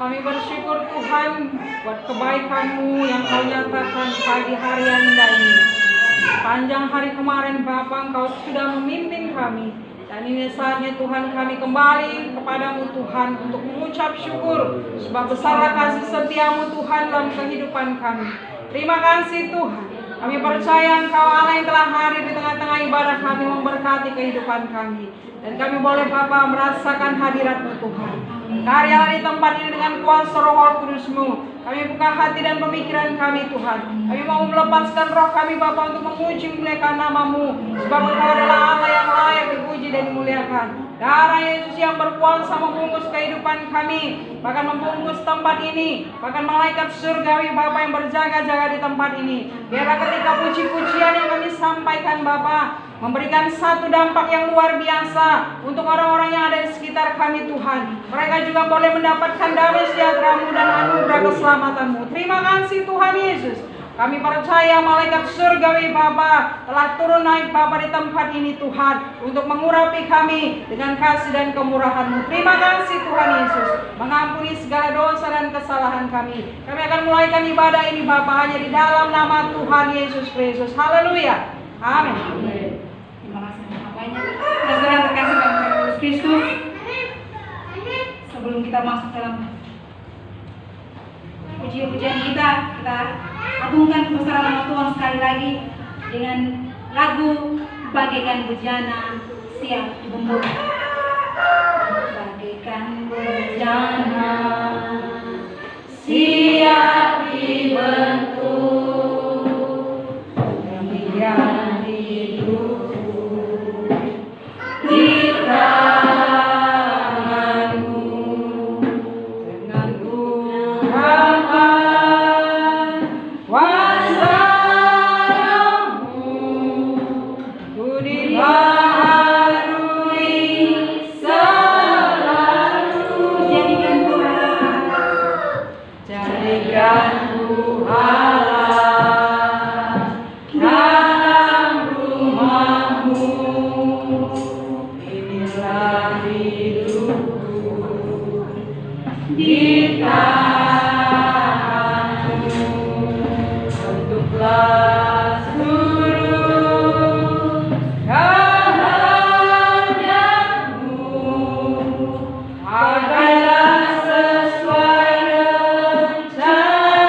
Kami bersyukur Tuhan buat kebaikan-Mu yang Kau nyatakan pagi hari yang indah ini. Panjang hari kemarin Bapa, Engkau sudah memimpin kami. Dan ini saatnya Tuhan kami kembali kepadamu Tuhan untuk mengucap syukur sebab besarlah kasih setia-Mu Tuhan dalam kehidupan kami. Terima kasih Tuhan. Kami percaya Engkau Allah yang telah hadir di tengah-tengah ibadah kami memberkati kehidupan kami. Dan kami boleh Bapa merasakan hadirat-Mu Tuhan. Karyalah di tempat ini dengan kuasa Roh Kudus-Mu. Kami buka hati dan pemikiran kami Tuhan. Kami mau melepaskan roh kami Bapa untuk memuji memuliakan nama-Mu. Sebab Engkau adalah Allah yang layak dipuji dan dimuliakan. Darah Yesus yang berkuasa membungkus kehidupan kami, bahkan membungkus tempat ini, bahkan malaikat surgawi Bapa yang berjaga-jaga di tempat ini. Biarlah ketika puji-pujian yang kami sampaikan Bapa memberikan satu dampak yang luar biasa untuk orang-orang yang ada di sekitar kami Tuhan. Mereka juga boleh mendapatkan damai sejahtera-Mu dan anugerah keselamatan-Mu. Terima kasih Tuhan Yesus. Kami percaya malaikat surgawi Bapa telah turun naik Bapa di tempat ini Tuhan untuk mengurapi kami dengan kasih dan kemurahan-Mu. Terima kasih Tuhan Yesus. Mengampuni segala dosa dan kesalahan kami. Kami akan mulaikan ibadah ini Bapa hanya di dalam nama Tuhan Yesus Kristus. Haleluya. Amin. Terima kasih banyak. Saudara terkasih dalam Yesus Kristus. Sebelum kita masuk dalam pujian kita agungkan kebesaran nama Tuhan sekali lagi dengan lagu Bagaikan Bejana Siap Dibentuk. Bagaikan bejana siap dibentuk, demikian hidup di tangan-Mu dengan urapan kuasa-Mu, ku dibaharui selalu. Jadikan Tuhan dalam rumah-Mu. Inilah hidupku di tangan-Mu. Bentuklah seluruh kehendak-Mu. Pakailah sesuai rencana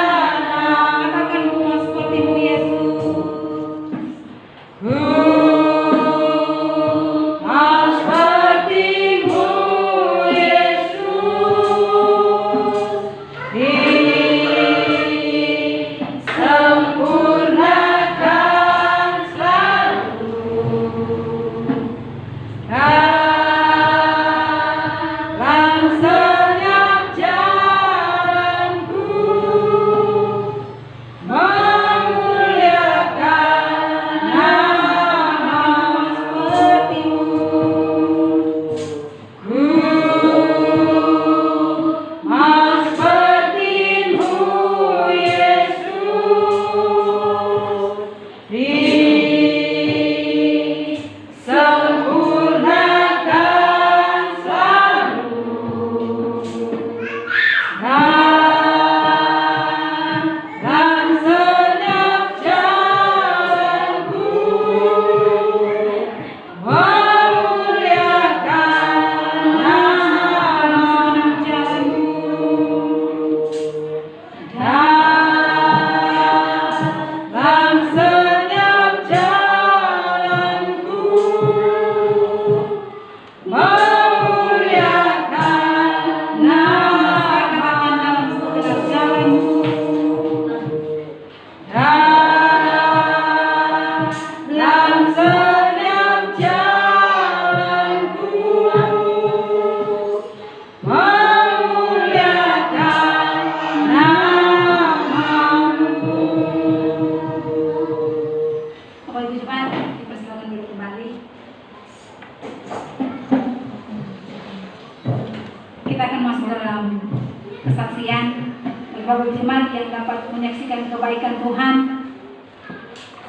menyaksikan kebaikan Tuhan.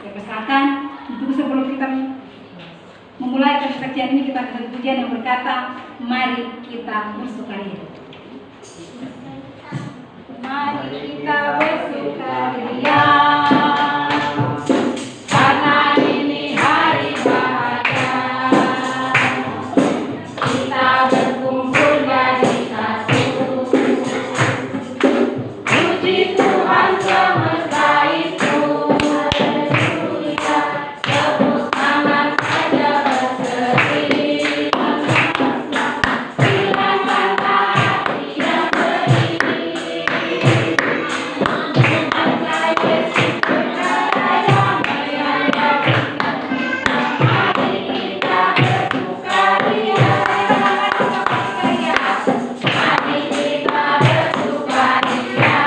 Saya persilakan untuk sebelum kita memulai kesaksian ini, kita akan pujian yang berkata, mari kita bersukaria. Mari kita bersukaria, karena ini hari bahagia. Kita berkumpul jadi satu. Puji Tuhan semesta itu. Haleluya. Tepuk tangan saja berseri. Hilangkan hati yang berdiri. Angkat Yesus berkata damai yang berikan. Mari kita bersukaria. Mari kita bersukaria.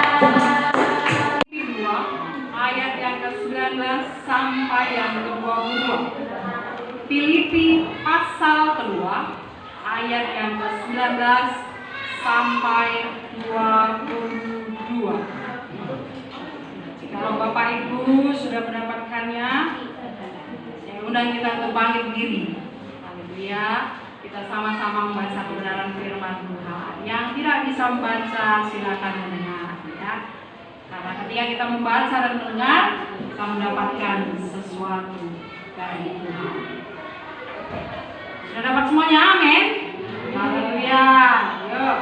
Ayat yang ke-19 sampai yang ke-22. Filipi pasal kedua ayat yang ke-19 sampai 22. Jika Bapak Ibu sudah mendapatkannya, saya undang kita untuk bangkit diri. Haleluya. Kita sama-sama membaca kebenaran firman Tuhan. Yang tidak bisa membaca silakan mendengar, ya. Karena ketika kita membaca dan mendengar, kita mendapatkan sesuatu dari Tuhan. Sudah dapat semuanya? Amin. Haleluya. Yuk.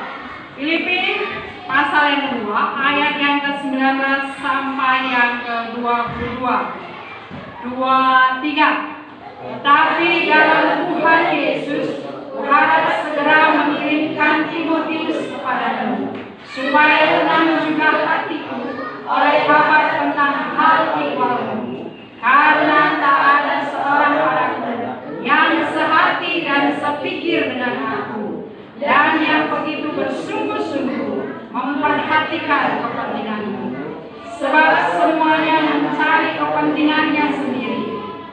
Filipi pasal yang kedua, ayat yang ke-19 sampai yang ke-22. 23. Tetapi dalam Tuhan Yesus, Tuhan segera mengirimkan Timotius kepadamu, supaya tenang juga hatiku oleh kabar tentang hal ikhwalmu. Karena tak ada seorang padaku yang sehati dan sepikir dengan aku, dan yang begitu bersungguh-sungguh memperhatikan kepentinganmu. Sebab semuanya mencari kepentingannya sendiri,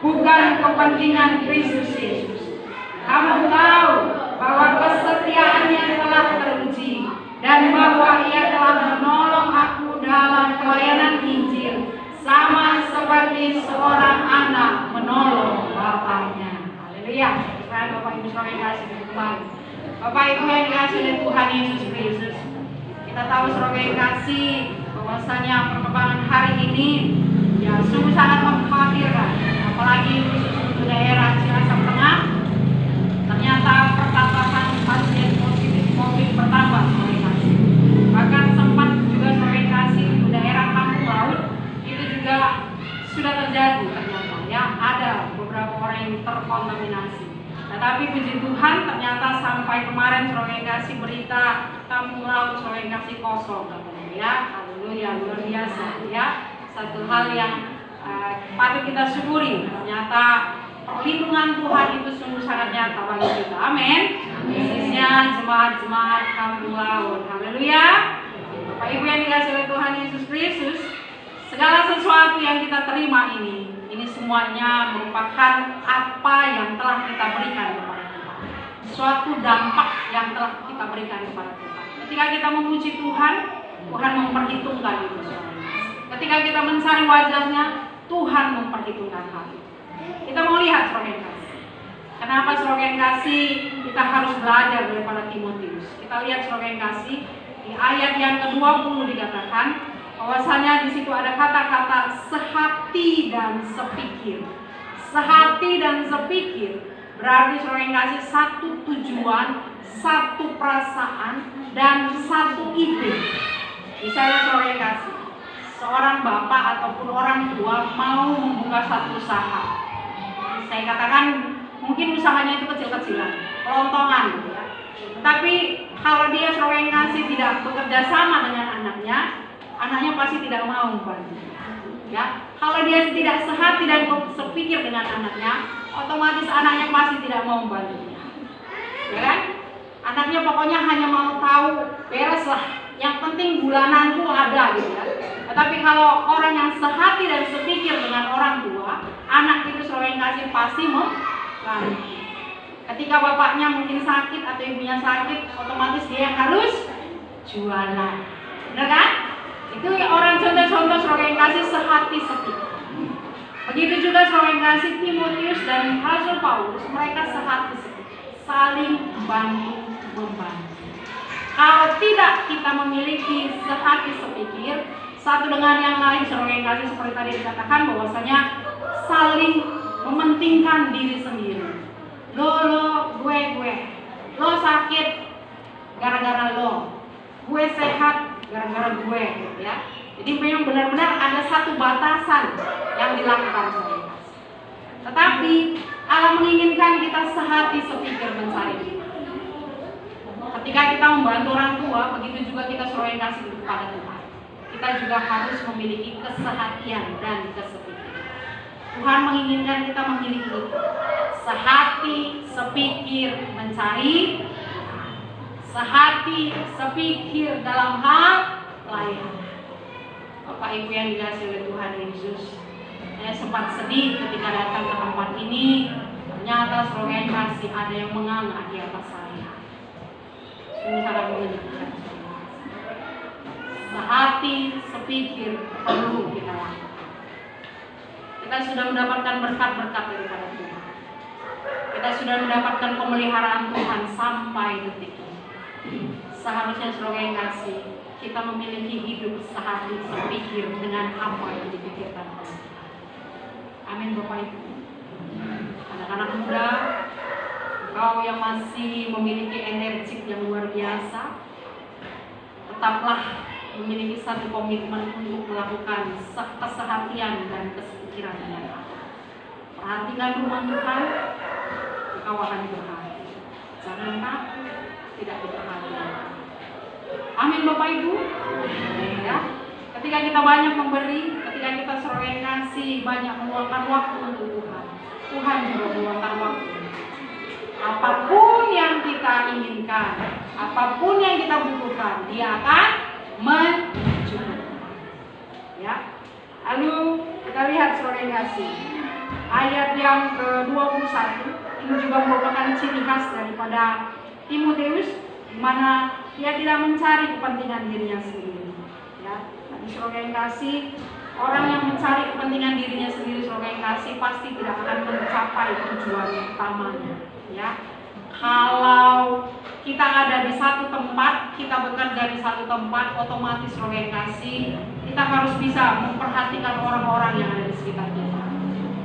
bukan kepentingan Kristus Yesus. Kamu tahu bahwa kesetiaannya telah teruji, dan bahwa ia telah menolong aku dalam pelayanan Injil, sama seperti seorang anak menolong bapaknya. Haleluya. Bapak Ibu saudara yang kasih Tuhan, Bapak Ibu yang dikasih oleh Tuhan Yesus Kristus, kita tahu saudara yang kasih bahwasanya perkembangan hari ini ya sungguh sangat mengkhawatirkan, apalagi khusus untuk daerah Cilacap Tengah. Ternyata pertambahan pasien positif COVID bertambah saudara yang kasih. Bahkan sempat juga saudara yang kasih di daerah Kampung Laut itu juga sudah terjadi ternyata, ya ada beberapa orang yang terkontaminasi. Tetapi puji Tuhan ternyata sampai kemarin saudara yang kasih berita Kampung Laut saudara yang kasih kosong katanya, ya. Haleluya, luar biasa, ya. Satu hal yang patut kita syukuri, ternyata perlindungan Tuhan itu sungguh sangat nyata bagi kita. Amin. Khususnya jemaat-jemaat Kampung Laut. Haleluya. Bapak Ibu yang dikasihi oleh Tuhan Yesus Kristus, segala sesuatu yang kita terima ini semuanya merupakan apa yang telah kita berikan kepada Tuhan. Suatu dampak yang telah kita berikan kepada Tuhan. Ketika kita memuji Tuhan, Tuhan memperhitungkan itu. Ketika kita mencari wajahnya, Tuhan memperhitungkan hal itu. Kita mau lihat saudara yang kasih. Kenapa saudara yang kasih kita harus belajar daripada Timotius? Kita lihat saudara yang kasih di ayat yang ke-20 dikatakan bahwasanya di situ ada kata-kata sehati dan sepikir. Sehati dan sepikir berarti saudara yang kasih satu tujuan, satu perasaan, dan satu ide. Misalnya saudara yang kasih, seorang bapak ataupun orang tua mau membuka satu usaha. Saya katakan mungkin usahanya itu kecil-kecilan, kelontongan gitu ya. Tapi kalau dia saudara yang kasih tidak bekerja sama dengan anaknya pasti tidak mau membantu. Ya, kalau dia tidak sehati dan sepikir dengan anaknya, otomatis anaknya pasti tidak mau membantunya. Ya kan? Anaknya pokoknya hanya mau tahu beres lah, yang penting bulananku ada gitu ya. Tetapi kalau orang yang sehati dan sepikir dengan orang tua, anak itu saudara yang kasih pasti membantu. Ketika bapaknya mungkin sakit atau ibunya sakit, otomatis dia harus jualan. Benar kan? Itu orang contoh-contoh saudara yang kasih sehati sepikir. Begitu juga saudara yang kasih Timotius dan Rasul Paulus, mereka sehati sepikir, saling bantu membantu. Kalau tidak kita memiliki sehati sepikir satu dengan yang lain, saudara yang kasih seperti tadi dikatakan bahwasanya saling mementingkan diri sendiri. Lo, gue. Lo sakit gara-gara lo. Gue sehat gara-gara gue, ya. Jadi memang benar-benar ada satu batasan yang dilakukan saudara. Tetapi Allah menginginkan kita sehati sepikir mencari Dia. Ketika kita membantu orang tua, begitu juga kita saudara yang kasih kepada Tuhan. Kita juga harus memiliki kesehatian dan kesepikiran. Tuhan menginginkan kita memiliki itu. Sehati sepikir mencari Tuhan. Sehati sepikir dalam hal lain. Bapak Ibu yang dikasihi oleh Tuhan Yesus, saya sempat sedih ketika datang ke tempat ini. Ternyata saudara yang kasih ada yang menganga di atas saya. Sungguh sangat menyedihkan. Sehati sepikir perlu kita lakukan. Kita sudah mendapatkan berkat-berkat daripada Tuhan. Kita sudah mendapatkan pemeliharaan Tuhan sampai detik ini. Seharusnya saudara yang kasih, kita memiliki hidup sehati sepikir dengan apa yang dipikirkan oleh Tuhan. Amin Bapak Ibu. Anak-anak muda, kau yang masih memiliki energi yang luar biasa, tetaplah memiliki satu komitmen untuk melakukan kesehatian dan kesepikiran dengan Allah. Perhatikan rumah Tuhan, engkau akan berhasil. Jangan takut, tidak diperhatikan. Amin Bapak Ibu. Ya. Ketika kita banyak memberi, ketika kita sering kasih, banyak meluangkan waktu untuk Tuhan, Tuhan juga meluangkan waktu. Apapun yang kita inginkan, apapun yang kita butuhkan, Dia akan mencukupkan. Ya. Lalu kita lihat sore kasih ayat yang ke-21, ini juga merupakan ciri khas daripada Timotius, di mana dia tidak mencari kepentingan dirinya sendiri. Ya, tadi saudara yang kasih, orang yang mencari kepentingan dirinya sendiri, saudara yang kasih, pasti tidak akan mencapai tujuan utamanya. Ya, kalau kita ada di satu tempat, kita bekerja di satu tempat, otomatis saudara yang kasih, kita harus bisa memperhatikan orang-orang yang ada di sekitar kita.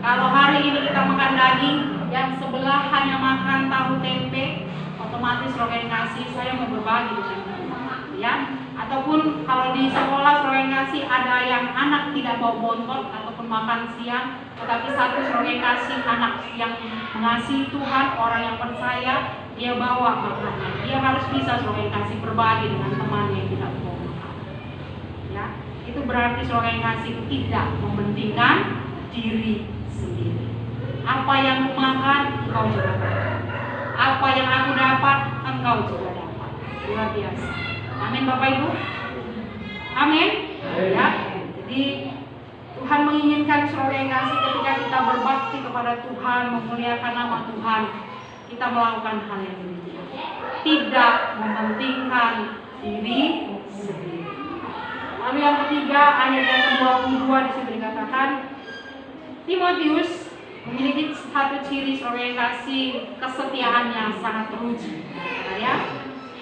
Kalau hari ini kita makan daging, yang sebelah hanya makan tahu tempe, otomatis saudara yang kasih, saya mau berbagi dengan teman, ya. Ataupun kalau di sekolah saudara yang kasih ada yang anak tidak bawa bontot ataupun makan siang, tetapi satu saudara yang kasih anak yang mengasihi Tuhan, orang yang percaya, dia bawa makanan. Dia harus bisa saudara yang kasih berbagi dengan temannya yang tidak bawa makanan. Ya, itu berarti saudara yang kasih tidak mementingkan diri sendiri. Apa yang aku makan, engkau juga dapat. Apa yang aku dapat, engkau juga dapat. Luar biasa. Amin Bapak Ibu. Amin. Ya. Jadi Tuhan menginginkan saudara yang kasih ketika kita berbakti kepada Tuhan, memuliakan nama Tuhan, kita melakukan hal yang demikian. Tidak mementingkan diri sendiri. Lalu yang ketiga, ayat yang ke-22 di situ dikatakan, Timotius memiliki satu ciri saudara yang kasih, kesetiaannya sangat teruji. Ya,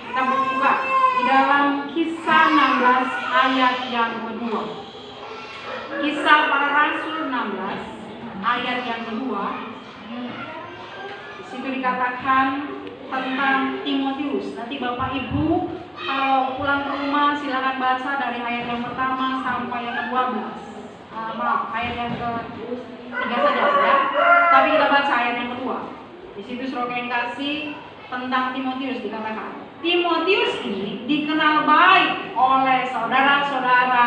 kita berbuka di dalam Kisah 16 ayat yang kedua. Kisah Para Rasul 16 ayat yang kedua. Di situ dikatakan tentang Timotius. Nanti Bapak Ibu kalau pulang ke rumah silakan baca dari ayat yang pertama sampai yang ke-12. Ayat yang ke-3 saja ya. Tapi kita baca ayat yang kedua. Di situ saudara yang kasih tentang Timotius dikatakan, Timotius ini dikenal baik oleh saudara-saudara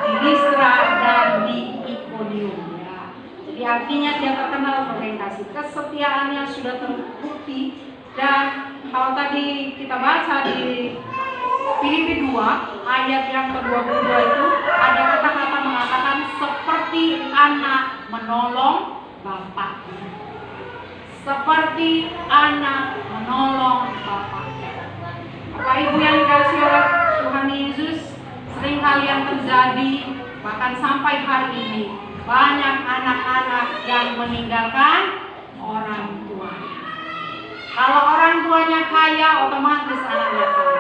di Listra dan di Ikonium. Ya. Jadi artinya dia terkenal saudara yang kasih, kesetiaannya sudah terbukti. Dan kalau tadi kita baca di Filipi 2 ayat yang ke-22 itu ada kata-kata mengatakan seperti anak menolong bapaknya. Seperti anak menolong bapaknya. Bapak Ibu yang dikasihi oleh Tuhan Yesus, sering kali yang terjadi, bahkan sampai hari ini, banyak anak-anak yang meninggalkan orang tuanya. Kalau orang tuanya kaya, otomatis anaknya kaya.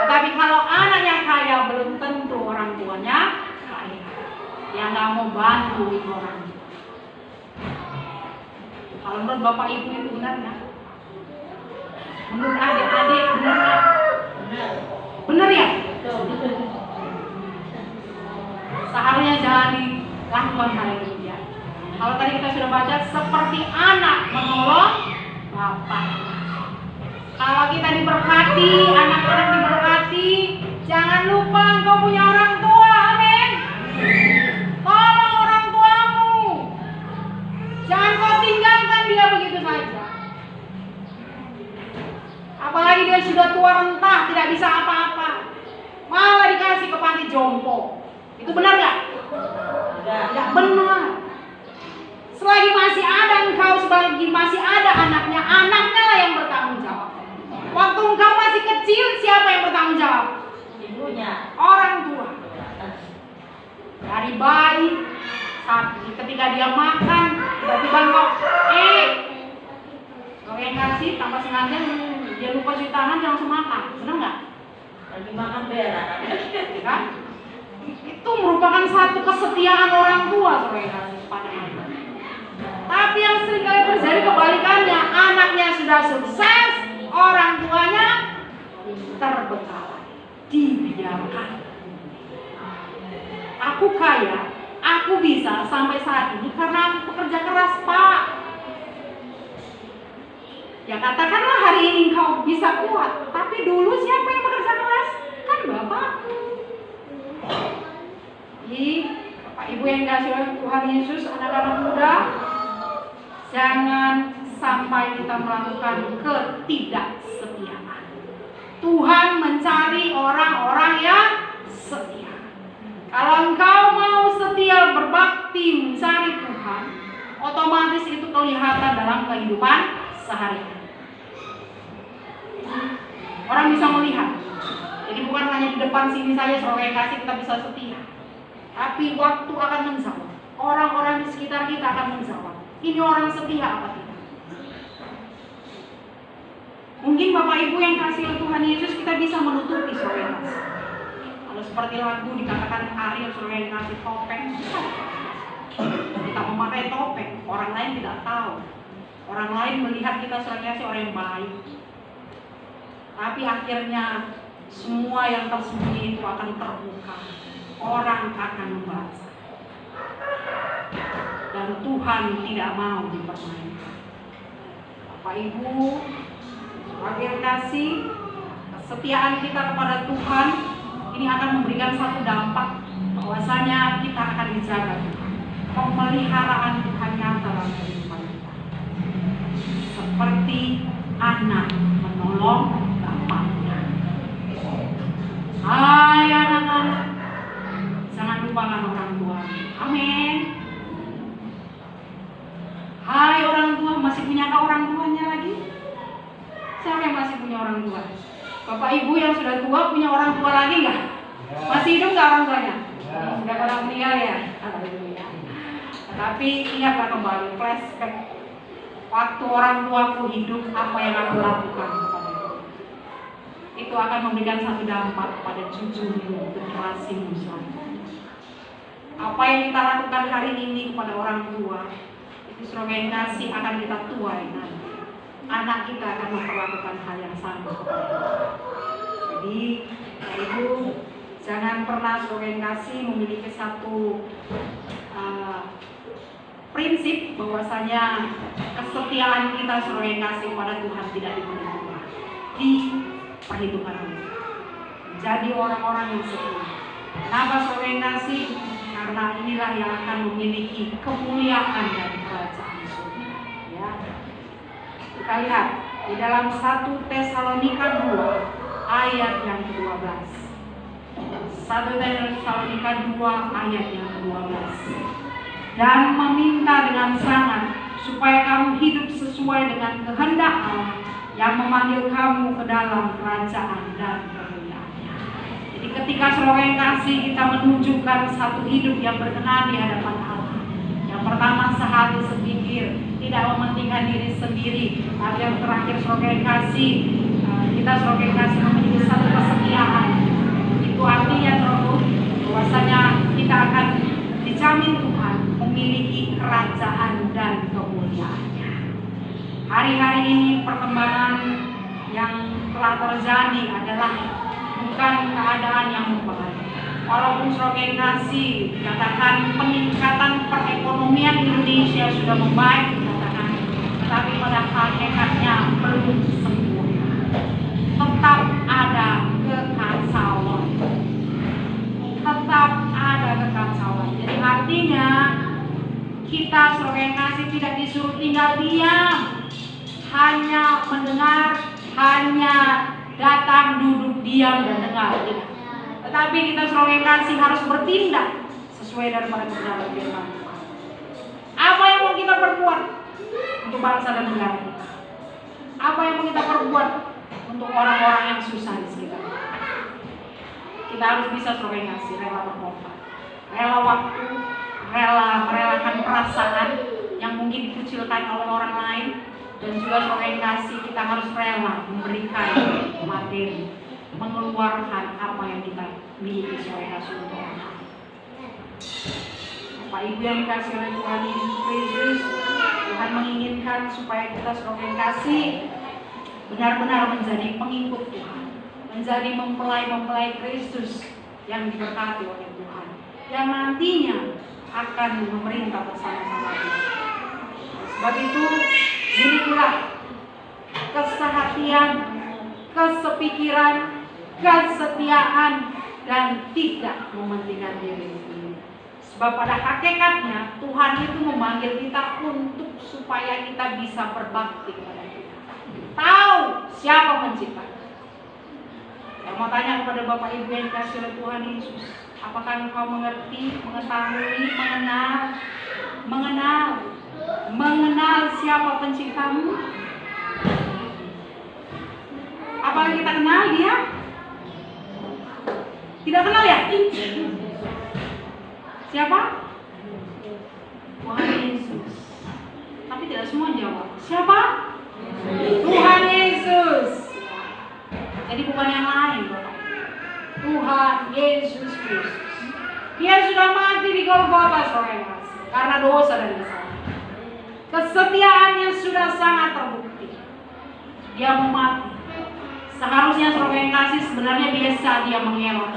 Tetapi kalau anaknya kaya, belum tentu orang tuanya kaya. Dia nggak mau bantu itu orang tua. Kalau menurut Bapak Ibu itu benar nggak? Menurut adik-adik benar nggak? Benar ya? Seharusnya jangan dilakukan hal itu ya. Kalau tadi kita sudah baca, seperti anak menolong bapak. Kalau kita diberkati, anak-anak diberkati, jangan lupa engkau punya orang tua, amin. Tolong orang tuamu. Jangan kau tinggalkan dia begitu saja. Apalagi dia sudah tua renta, tidak bisa apa-apa, malah dikasih ke panti jompo. Itu benar gak? Tidak benar. Selagi masih ada engkau, selagi masih ada anaknya, anaknya lah yang bertanggung jawab. Waktu engkau masih kecil, siapa yang bertanggung jawab? Ibunya. Orang tua. Dari bayi, ketika dia makan, tiba-tiba engkau, kau yang kasih, tanpa sengaja dia lupa cuci tangan, dia langsung makan. Benar nggak? Lagi makan berak. Kan? Itu merupakan satu kesetiaan orang tua, saudara, pada anak. Tapi yang seringkali terjadi kebalikannya, anaknya sudah sukses, orang tuanya terbengkalai, dibiarkan. Aku kaya, aku bisa sampai saat ini karena aku bekerja keras, Pak. Ya katakanlah hari ini engkau bisa kuat, tapi dulu siapa yang bekerja keras? Kan bapakku. Jadi Bapak Ibu yang dikasihi oleh Tuhan Yesus, anak-anak muda, jangan sampai kita melakukan ketidaksetiaan. Tuhan mencari orang-orang yang setia. Kalau engkau mau setia berbakti mencari Tuhan, otomatis itu kelihatan dalam kehidupan sehari-hari. Orang bisa melihat. Jadi bukan hanya di depan sini saja saudara yang kasih kita bisa setia, tapi waktu akan menjawab. Orang-orang di sekitar kita akan menjawab, ini orang setia apa tidak. Mungkin Bapak Ibu yang kasih oleh Tuhan Yesus, kita bisa menutupi saudara yang kasih. Kalau seperti lagu dikatakan Ariel, saudara yang kasih topeng, kita memakai topeng, orang lain tidak tahu. Orang lain melihat kita sebagai orang yang baik, tapi akhirnya semua yang tersembunyi itu akan terbuka. Orang akan membaca, dan Tuhan tidak mau dipermainkan. Bapak Ibu, sebagai kasih, kesetiaan kita kepada Tuhan ini akan memberikan satu dampak, bahwasanya kita akan dijaga Tuhan. Pemeliharaan Tuhan nyata dalam kehidupan kita. Seperti anak menolong bapaknya. Hai anak-anak, jangan lupakan orang tua. Amin. Hai orang tua, masih punyakah orang tuanya lagi? Siapa yang masih punya orang tua? Bapak Ibu yang sudah tua punya orang tua lagi nggak? Masih hidup nggak orang tuanya? Sudah pada meninggal ya? Alhamdulillah. Tetapi ingatlah kembali, flashback. Waktu orang tuaku hidup, apa yang aku lakukan kepada itu akan memberikan satu dampak pada cucumu, generasimu selanjutnya. Apa yang kita lakukan hari ini kepada orang tua, itu sebagai kasih akan kita tuai nanti. Anak kita akan memperlakukan hal yang sama kepada kita. Jadi, Ibu, jangan pernah sebagai kasih memiliki satu prinsip bahwasanya kesetiaan kita sebagai kasih kepada Tuhan tidak diperhitungkan. Diperhitungkan oleh Tuhan. Jadi orang-orang yang setia. Kenapa sebagai kasih? Karena inilah yang akan memiliki kemuliaan dari kerajaan surga. Ya. Kita lihat di dalam 1 Tesalonika 2 ayat yang ke-12. 1 Tesalonika 2 ayat yang ke-12. Dan meminta dengan sangat supaya kamu hidup sesuai dengan kehendak Allah yang memanggil kamu ke dalam kerajaan dan kemuliaan-Nya. Jadi ketika saudara yang kasih kita menunjukkan satu hidup yang berkenan di hadapan Allah. Yang pertama sehati sepikir, tidak mementingkan diri sendiri. Tapi yang terakhir saudara yang kasih, kita saudara yang kasih memiliki satu kesetiaan. Itu artinya bahwasanya kita akan dijamin Tuhan memiliki kerajaan dan kemuliaannya. Hari-hari ini perkembangan yang telah terjadi adalah bukan keadaan yang membaik. Walaupun saudara yang kasih dikatakan peningkatan perekonomian Indonesia sudah membaik dikatakan, tetapi pada hakikatnya belum sempurna. Tetap ada kekacauan. Tetap ada kekacauan. Jadi artinya kita saudara yang kasih tidak disuruh tinggal diam, hanya mendengar, hanya datang duduk diam dan dengar, tidak. Tetapi kita saudara yang kasih harus bertindak sesuai daripada kebenaran firman Tuhan. Apa yang mau kita perbuat untuk bangsa dan negara kita? Apa yang mau kita perbuat untuk orang-orang yang susah di sekitar kita? Kita harus bisa saudara yang kasih rela berkorban, rela waktu, rela merelakan perasaan yang mungkin dikucilkan oleh orang lain. Dan juga saudara yang kasih, kita harus rela memberikan materi, mengeluarkan apa yang kita miliki sebagai hasil untuk orang lain. Bapak Ibu yang dikasih oleh Tuhan Yesus Kristus, Tuhan menginginkan supaya kita saudara yang kasih benar-benar menjadi pengikut Tuhan, menjadi mempelai-mempelai Kristus yang diberkati oleh Tuhan, yang nantinya akan memerintah bersama-sama Tuhan. Sebab itu, milihlah kesehatian, kesepikiran, kesetiaan, dan tidak mementingkan diri sendiri. Sebab pada hakikatnya Tuhan itu memanggil kita untuk supaya kita bisa berbakti kepada kita. Tahu siapa pencipta. Saya mau tanya kepada Bapak Ibu yang dikasih oleh Tuhan Yesus, apakah engkau mengerti, mengetahui, mengenal siapa penciptamu? Apakah kita kenal dia? Tidak kenal ya? Siapa? Tuhan Yesus. Tapi tidak semua jawab. Siapa? Tuhan Yesus. Jadi bukan yang lain, Bapak. Tuhan Yesus Kristus. Dia sudah mati di Golgota, saudara, karena dosa dan kesalahan. Kesetiaannya sudah sangat terbukti. Dia mau mati. Seharusnya saudara yang kasih sebenarnya biasa dia mengelak.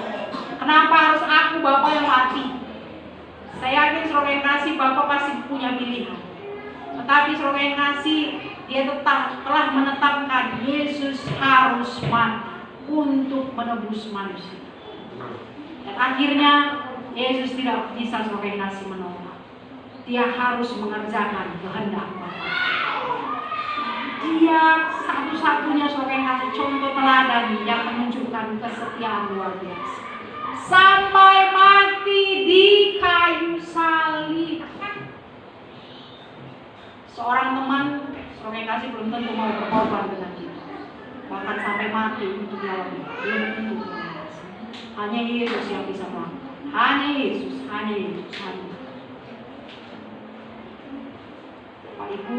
Kenapa harus aku Bapak yang mati? Saya yakin saudara yang kasih Bapak pasti punya pilihan. Tetapi saudara yang kasih dia telah menetapkan Yesus harus mati untuk menebus manusia. Dan akhirnya Yesus tidak bisa saudara yang kasih menolak. Dia harus mengerjakan kehendak Bapa. Dia satu-satunya saudara yang kasih contoh teladan yang menunjukkan kesetiaan luar biasa. Sampai mati di kayu salib. Seorang teman saudara yang kasih belum tentu mau berkorban dengan kita. Bahkan sampai mati untuk lawan kita. Belum tentu. Hanya Yesus yang bisa melakukan. Hanya Yesus, hanya Yesus, hanya. Bapak Ibu,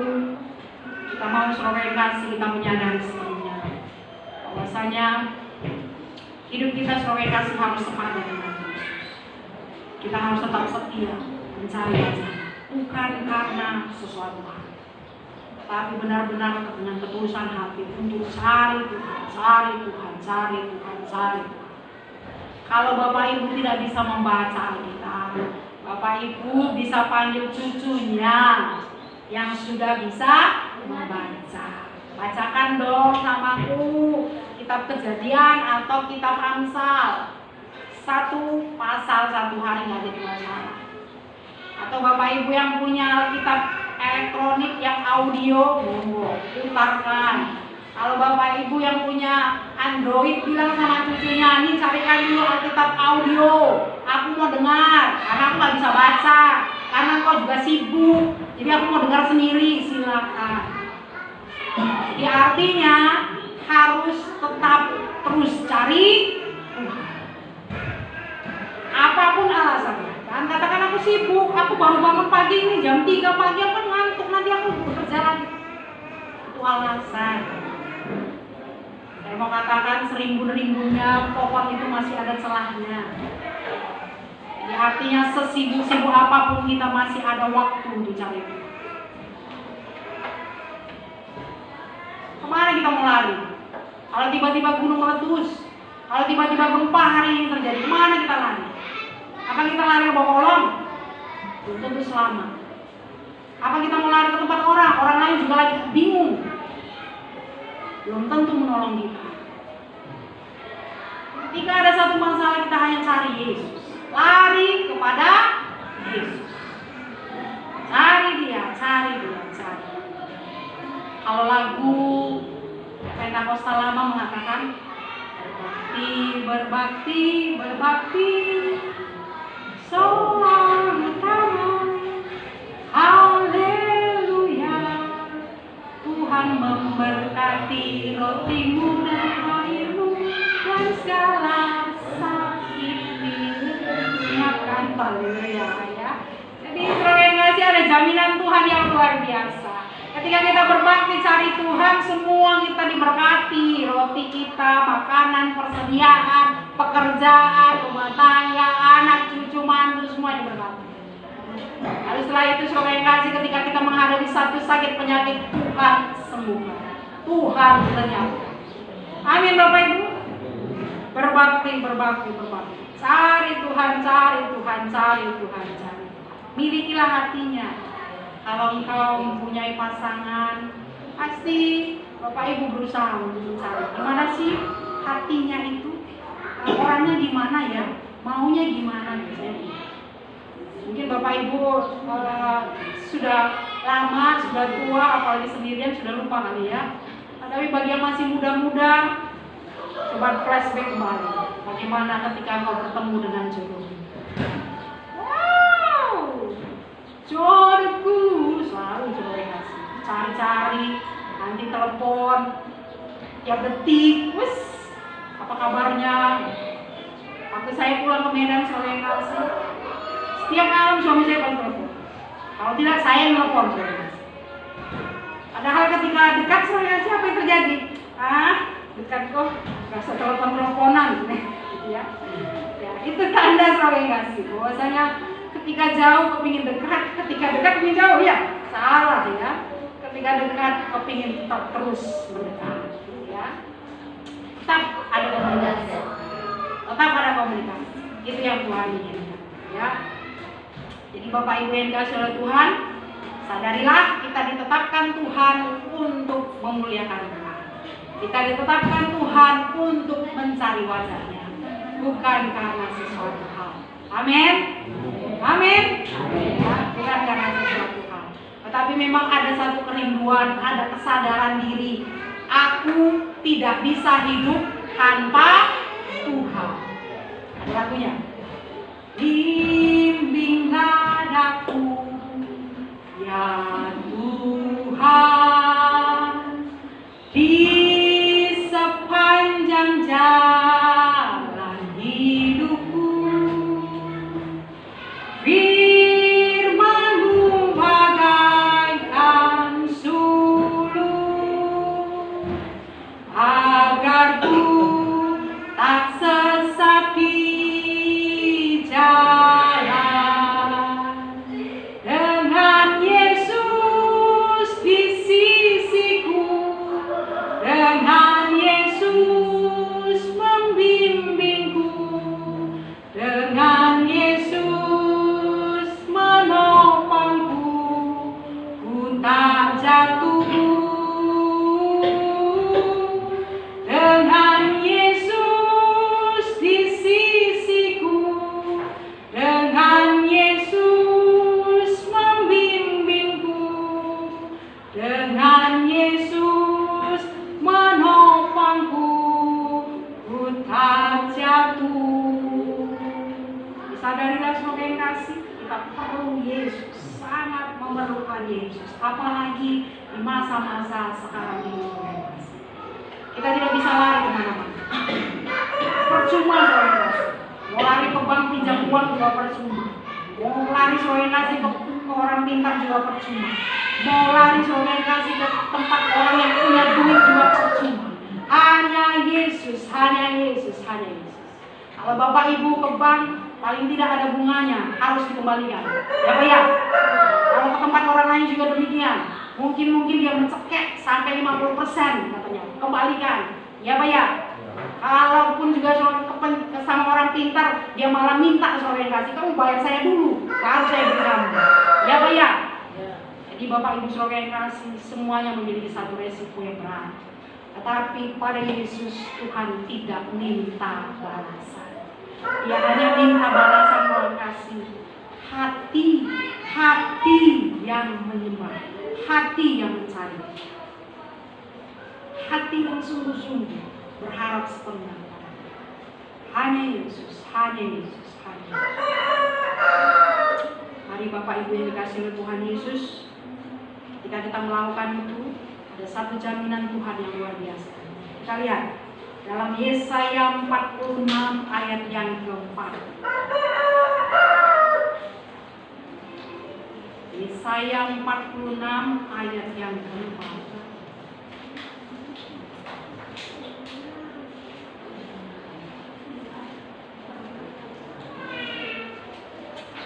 kita mau saudara yang kasih kita menyadari sepenuhnya bahwasanya hidup kita saudara yang kasih harus sepadan dengan Yesus. Kita harus tetap setia mencari wajah, bukan karena sesuatu hal, tapi benar-benar dengan ketulusan hati untuk cari Tuhan, cari Tuhan, cari Tuhan, cari Tuhan. Kalau Bapak Ibu tidak bisa membaca Alkitab, Bapak Ibu bisa panggil cucunya yang sudah bisa membaca. Bacakan dong samaku kitab Kejadian atau kitab Amsal. Satu pasal satu hari nggak jadi masalah. Atau Bapak Ibu yang punya Alkitab elektronik yang audio, putarkan. Kalau Bapak Ibu yang punya Android, bilang sama cucunya, nih carikan dulu Alkitab audio. Aku mau dengar, karena aku nggak bisa baca. Karena kau juga sibuk, jadi aku mau dengar sendiri, silakan. Jadi artinya harus tetap terus cari Tuhan. apapun alasannya. Dan katakan aku sibuk, aku baru bangun pagi ini jam 3 pagi, aku ngantuk, nanti aku bekerja lagi. Itu alasan. Saya mau katakan serimbun-rimbunnya pohon itu masih ada celahnya. Jadi artinya sesibuk-sibuk apapun kita masih ada waktu untuk cari Tuhan. Kemana kita mau lari? Kalau tiba-tiba gunung meletus, kalau tiba-tiba gempa hari ini terjadi, kemana kita lari? Apa kita lari ke bawah kolong? Belum tentu selamat. Apa kita mau lari ke tempat orang? Orang lain juga lagi bingung. Belum tentu menolong kita. Ketika ada satu masalah, kita hanya cari Yesus. Lari kepada Yesus. Cari dia, cari dia, cari. Kalau lagu Pentakosta lama mengatakan berbakti, berbakti, berbakti, seorang utama, haleluya. Tuhan memberkati rotimu dan airmu dan segala sakit dilenyapkan, haleluya ya. Jadi saudara yang kasih, ada jaminan Tuhan yang luar biasa. Ketika kita berbakti cari Tuhan, semua kita diberkati. Roti kita, makanan, persediaan, pekerjaan, rumah tangga, anak, cucu, mantu, semua diberkati. Lalu setelah itu saudara yang kasih, ketika kita menghadapi satu sakit penyakit, Tuhan sembuhkan, Tuhan lenyapkan. Amin Bapak Ibu. Berbakti, berbakti, berbakti. Cari Tuhan, cari Tuhan, cari Tuhan, cari. Milikilah hatinya. Kalau engkau mempunyai pasangan, pasti Bapak Ibu berusaha untuk mencari gimana sih hatinya itu, orangnya gimana ya, maunya gimana biasanya. Mungkin Bapak Ibu sudah lama, sudah tua, apalagi sendirian sudah lupa kali ya. Tapi bagi yang masih muda-muda, coba flashback kembali. Bagaimana ketika engkau bertemu dengan jodoh. Jodohku selalu coba kasih, cari-cari, nanti telepon tiap detik, wes apa kabarnya? Waktu saya pulang ke Medan sore yang kasih, setiap malam suami saya pasti telepon. Kalau tidak saya yang telepon sore kasih. Padahal ketika dekat sore kasih apa yang terjadi? Dekat kok, nggak usah telepon-teleponan, gitu ya. Ya itu tanda sore kasih, bahwasanya ketika jauh kepingin dekat, ketika dekat kepingin jauh, ya salah ya. Ketika dekat kepingin tetap terus mendekat, ya. Tetap ada komunikasi, tetap ada komunikasi. Itu yang Tuhan inginkan, ya. Jadi Bapak Ibu yang dikasihi oleh Tuhan, sadarilah kita ditetapkan Tuhan untuk memuliakan Tuhan. Kita ditetapkan Tuhan untuk mencari wajah-Nya, bukan karena sesuatu hal. Amin. Amin. Ya, bukan karena sesuatu hal. Tetapi memang ada satu kerinduan, ada kesadaran diri. Aku tidak bisa hidup tanpa Tuhan. Ada lagunya. Bimbinglah aku, ya Tuhan, di sepanjang jalan hidupku. Firman-Mu bagaikan sulur, agar ku tak sesat di jalan. Dengan Yesus di sisiku, dengan Yesus membimbingku, dengan Yesus tak jatuh. Dengan Yesus di sisiku, dengan Yesus membimbingku, dengan Yesus menopangku, ku tak jatuh. Sadarilah semoga yang kasih, kita perlu Yesus, sangat memerlukan Yesus, apalagi di masa-masa sekarang ini. Kita tidak bisa lari kemana-mana. Percuma saudara, Mau lari ke bank pinjam uang juga percuma. Mau lari orientasi ke orang pintar juga percuma. Mau lari orientasi ke tempat orang yang punya duit juga percuma. Hanya Yesus, hanya Yesus, hanya Yesus. Kalau Bapak Ibu ke bank, paling tidak ada bunganya, harus dikembalikan. Ya Pak ya? Kalau ke tempat orang lain juga demikian. Mungkin dia mencekek sampai 50% katanya. Kembalikan. Ya Pak ya? Kalaupun juga sama orang pintar, dia malah minta orientasi, kamu bayar saya dulu, baru saya beri kamu. Ya Pak ya? Jadi Bapak Ibu orientasi semuanya memiliki satu resiko yang berat. Tetapi pada Yesus Tuhan tidak minta balasan. Dia hanya minta balasan orang kasih. Hati yang menyembah, hati yang mencari, hati yang sungguh-sungguh berharap sepenuhnya. Hanya Yesus, hanya Yesus, hanya Yesus. Mari Bapak Ibu yang dikasihi oleh Tuhan Yesus, ketika kita melakukan itu, ada satu jaminan Tuhan yang luar biasa. Kita lihat dalam Yesaya 46 ayat yang keempat. Yesaya 46 ayat yang keempat.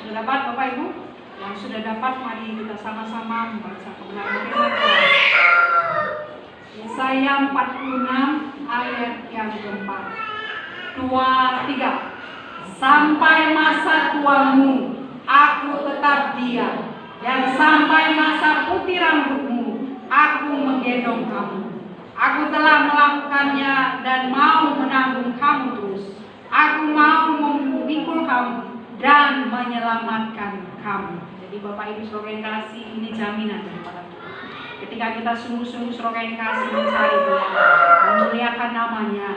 Sudah dapat Bapak Ibu? Yang sudah dapat, mari kita sama-sama membaca kebenaran firman Tuhan. Yesaya 46 ayat yang keempat. 2, 3. Sampai masa tuamu, aku tetap diam, dan sampai masa putih rambutmu, aku menggendong kamu. Aku telah melakukannya dan mau menanggung kamu terus. Aku mau memikul kamu dan menyelamatkan kamu. Jadi Bapak Ibu saudara yang kasih, ini jaminan daripada Tuhan. Ketika kita sungguh-sungguh saudara yang kasih mencari Tuhan, memuliakan namanya,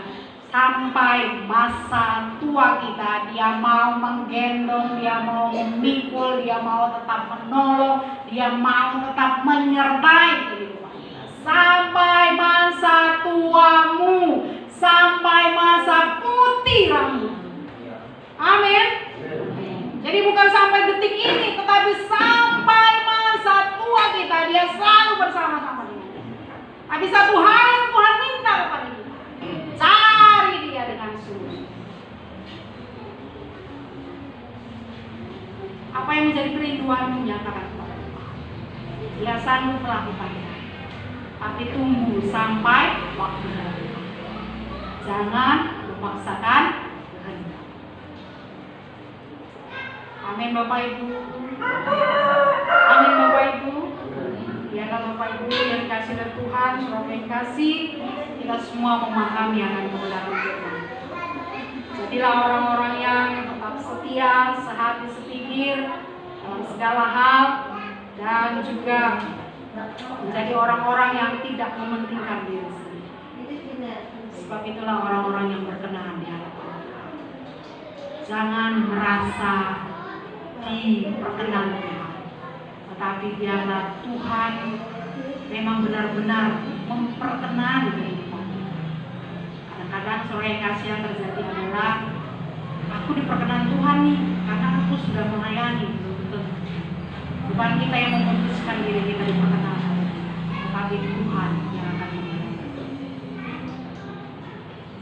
sampai masa tua kita, dia mau menggendong, dia mau memikul, dia mau tetap menolong, dia mau tetap menyertai kehidupan kita. Sampai masa tuamu, sampai masa putih rambutmu. Amin. Jadi bukan sampai detik ini, tetapi sampai masa tua kita, dia selalu bersama-sama dengan kita. Tapi satu hal yang Tuhan minta kepada kita, cari dia dengan sungguh. Apa yang menjadi kerinduanmu, nyatakan kepada Tuhan. Dia sanggup melakukannya, tapi tunggu sampai waktunya. Jangan memaksakan kehendak. Amin Bapak Ibu. Amin Bapak Ibu. Biarlah Bapak Ibu yang dikasih oleh Tuhan, saudara yang kasih, kita semua memahami akan kebenaran firman. Jadilah orang-orang yang tetap setia, sehati sepikir dalam segala hal, dan juga menjadi orang-orang yang tidak mementingkan diri sendiri. Sebab itulah orang-orang yang berkenan di hadapan Tuhan. Jangan merasa diperkenan Tuhan, tetapi biarlah Tuhan memang benar-benar memperkenan kehidupan. Kadang-kadang saudara yang kasih yang terjadi adalah, aku diperkenan Tuhan nih karena aku sudah melayani. Bukan kita yang memutuskan diri kita diperkenan, tetapi Tuhan yang akan memperkenan.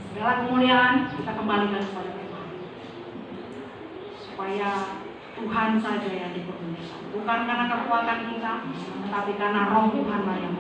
Segala kemuliaan kita kembalikan kepada Tuhan, supaya Tuhan saja yang dipermuliakan, bukan karena kekuatan kita, tetapi karena Roh Tuhan yang